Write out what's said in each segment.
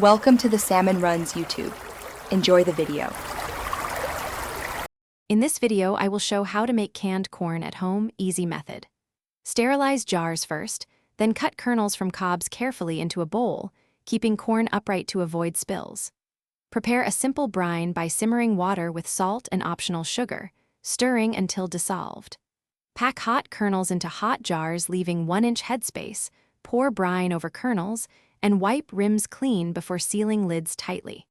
Welcome to the Salmon Runs YouTube. Enjoy the video. In this video, I will show how to make canned corn at home, easy method. Sterilize jars first, then cut kernels from cobs carefully into a bowl, keeping corn upright to avoid spills. Prepare a simple brine by simmering water with salt and optional sugar, stirring until dissolved. Pack hot kernels into hot jars, leaving 1-inch headspace, pour brine over kernels, and wipe rims clean before sealing lids tightly.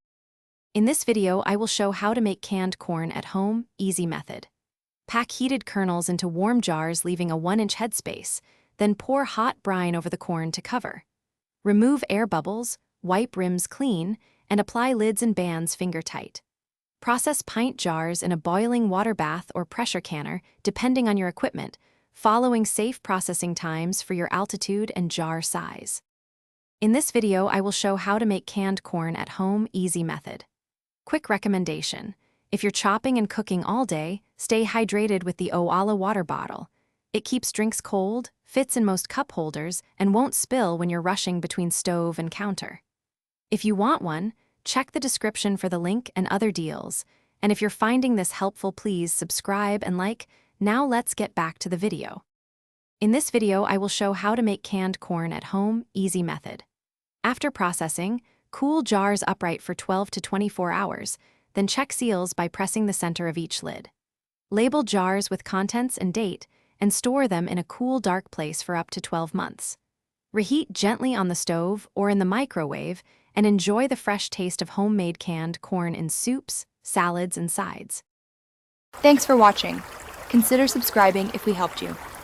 In this video, I will show how to make canned corn at home, easy method. Pack heated kernels into warm jars, leaving a 1-inch headspace, then pour hot brine over the corn to cover. Remove air bubbles, wipe rims clean, and apply lids and bands finger tight. Process pint jars in a boiling water bath or pressure canner, depending on your equipment, following safe processing times for your altitude and jar size. In this video, I will show how to make canned corn at home, easy method. Quick recommendation: if you're chopping and cooking all day, stay hydrated with the Owala water bottle. It keeps drinks cold, fits in most cup holders, and won't spill when you're rushing between stove and counter. If you want one, check the description for the link and other deals. And if you're finding this helpful, please subscribe and like. Now let's get back to the video. In this video, I will show how to make canned corn at home, easy method. After processing, cool jars upright for 12 to 24 hours, then check seals by pressing the center of each lid. Label jars with contents and date, and store them in a cool, dark place for up to 12 months. Reheat gently on the stove or in the microwave, and enjoy the fresh taste of homemade canned corn in soups, salads, and sides. Thanks for watching. Consider subscribing if we helped you.